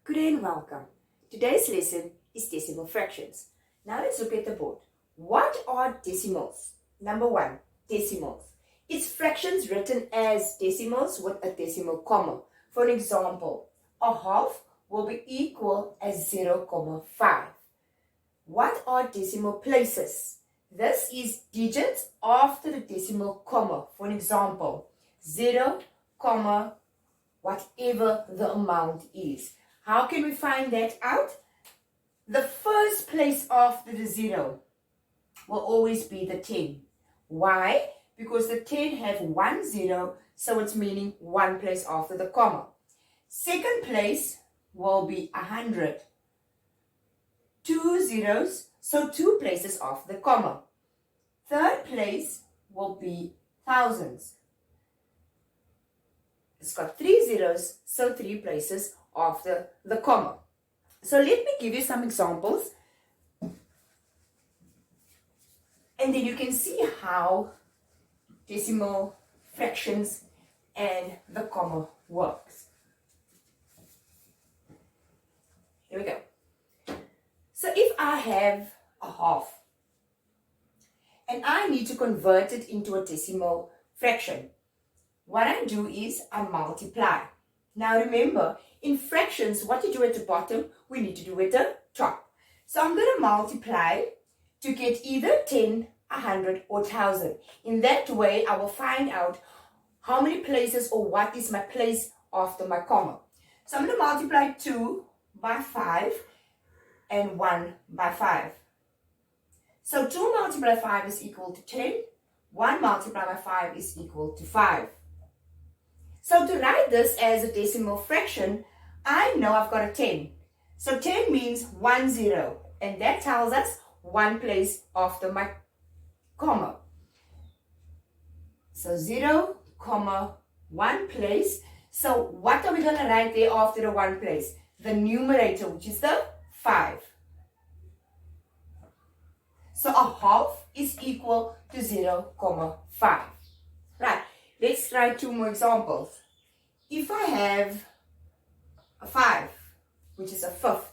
Good day and welcome. Today's lesson is decimal fractions. Now let's look at the board. What are decimals? Number one, decimals. It's fractions written as decimals with a decimal comma. For an example, a half will be equal as 0,5. What are decimal places? This is digits after the decimal comma. For an example, 0, whatever the amount is. How can we find that out? The first place after the 0 will always be the 10. Why? Because the 10 have 1 0, so it's meaning one place after the comma. Second place will be 100. 2 zeros, so 2 places after the comma. Third place will be thousands. It's got 3 zeros, so 3 places after the comma. So let me give you some examples, and then you can see how decimal fractions and the comma works. Here we go. So if I have a half and I need to convert it into a decimal fraction, what I do is I multiply. Now remember, in fractions, what you do at the bottom, we need to do at the top. So I'm going to multiply to get either 10, 100 or 1000. In that way, I will find out how many places or what is my place after my comma. So I'm going to multiply 2 by 5 and 1 by 5. So 2 multiplied by 5 is equal to 10. 1 multiplied by 5 is equal to 5. So to write this as a decimal fraction, I know I've got a 10. So 10 means 1 0, and that tells us one place after my comma. So 0, 1 place. So what are we going to write there after the 1 place? The numerator, which is the 5. So a half is equal to 0,5. Right, let's try 2 more examples. If I have a 5, which is a fifth,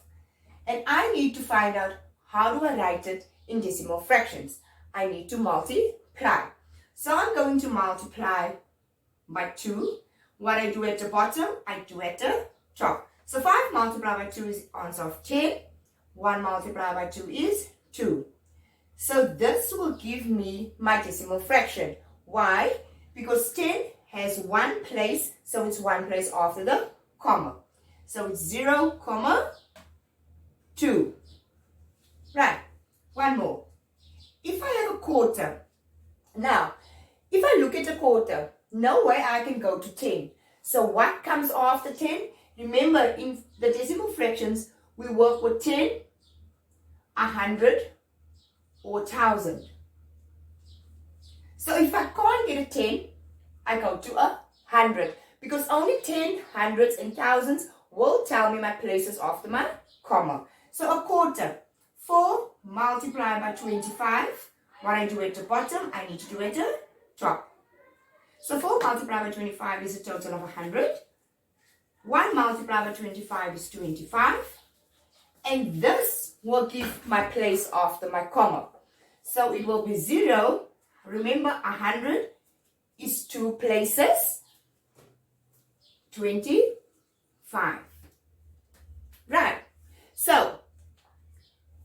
and I need to find out how do I write it in decimal fractions, I need to multiply. So I'm going to multiply by 2. What I do at the bottom, I do at the top. So 5 multiplied by 2 is the answer of 10. 1 multiplied by 2 is 2. So this will give me my decimal fraction. Why? Because 10 has 1 place, so it's 1 place after the comma. So it's 0, 2. Right, one more. If I have a quarter, now, if I look at a quarter, no way I can go to 10. So what comes after 10? Remember, in the decimal fractions, we work with 10, 100, or 1000. So if I can't get a 10, I go to 100, because only 10, hundreds, and thousands will tell me my places after my comma. So a quarter, 4 multiplied by 25. What I do at the bottom, I need to do at the top. So 4 multiplied by 25 is a total of 100. 1 multiplied by 25 is 25. And this will give my place after my comma. So it will be 0. Remember, 100 is 2 places. 25. Right. So,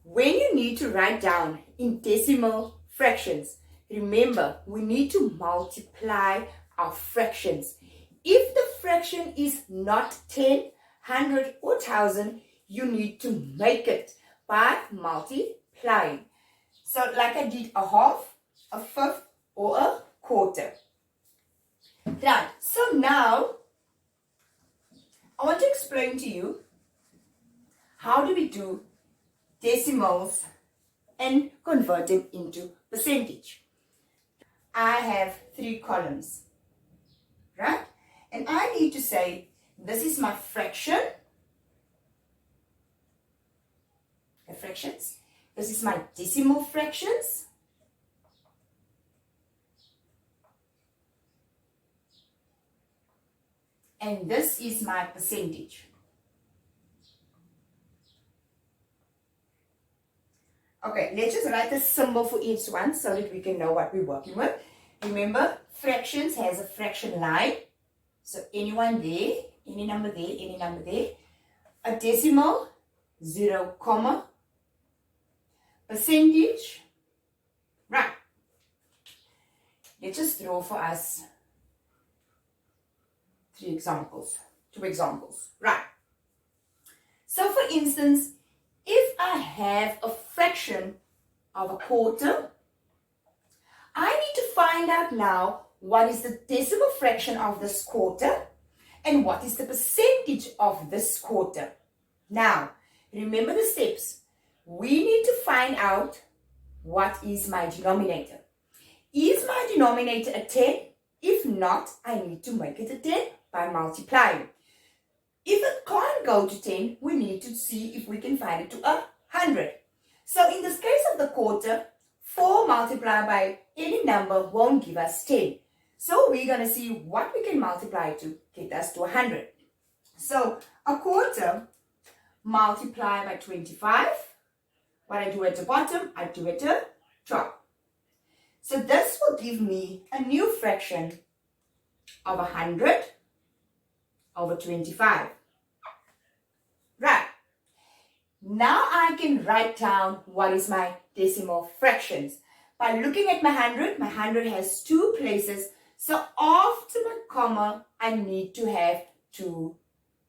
when you need to write down in decimal fractions, remember, we need to multiply our fractions. If the fraction is not 10, 100 or 1000, you need to make it by multiplying. So like I did a half, a fifth, or a quarter. Right, so now I want to explain to you how do we do decimals and convert them into percentage. I have 3 columns, right? And I need to say, this is my fraction, the fractions. This is my decimal fractions. And this is my percentage. Okay, let's just write a symbol for each one so that we can know what we're working with. Remember, fractions has a fraction line. So anyone there, any number there, any number there. A decimal, 0, comma, percentage. Right. Let's just draw for us two examples. Right. So for instance, if I have a fraction of a quarter, I need to find out now what is the decimal fraction of this quarter and what is the percentage of this quarter. Now, remember the steps. We need to find out what is my denominator. Is my denominator a 10? If not, I need to make it a 10 by multiplying. If it can't go to 10, we need to see if we can find it to 100. So in this case of the quarter, 4 multiplied by any number won't give us 10. So we're going to see what we can multiply to get us to 100. So a quarter multiplied by 25. What I do at the bottom, I do at the top. So this will give me a new fraction of 100 over 25. Right. Now I can write down what is my decimal fractions. By looking at my 100 has 2 places. So after my comma, I need to have 2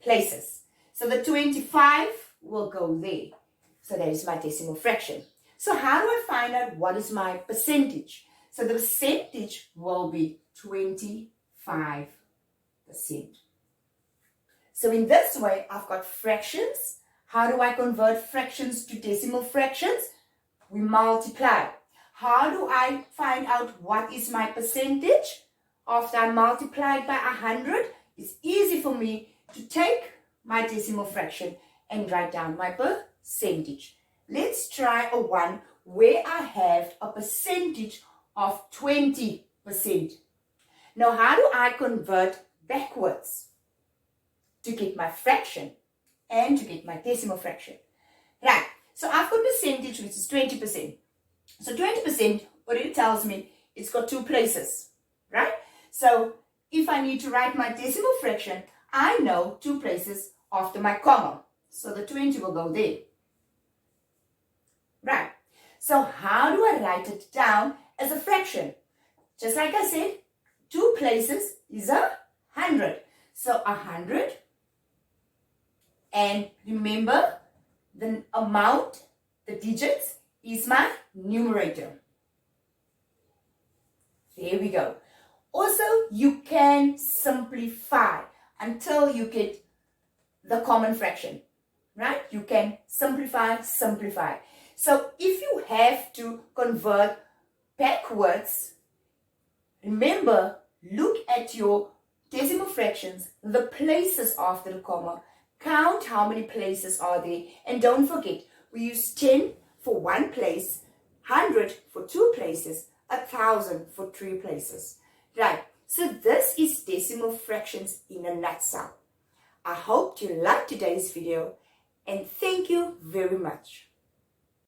places. So the 25 will go there. So that is my decimal fraction. So how do I find out what is my percentage? So the percentage will be 25%. So in this way, I've got fractions. How do I convert fractions to decimal fractions? We multiply. How do I find out what is my percentage? After I multiply it by 100, it's easy for me to take my decimal fraction and write down my percentage. Let's try a one where I have a percentage of 20%. Now, how do I convert backwards to get my fraction and to get my decimal fraction? Right, so I've got percentage, which is 20%. So 20% already tells me it's got 2 places, right? So if I need to write my decimal fraction, I know 2 places after my comma. So the 20 will go there. Right. So how do I write it down as a fraction? Just like I said, 2 places is 100. So 100. And remember, the amount, the digits, is my numerator. There we go. Also, you can simplify until you get the common fraction, right? You can simplify. So if you have to convert backwards, remember, look at your decimal fractions, the places after the comma, count how many places are there, and don't forget, we use 10 for 1 place, 100 for 2 places, 1,000 for 3 places. Right, so this is decimal fractions in a nutshell. I hope you liked today's video and thank you very much.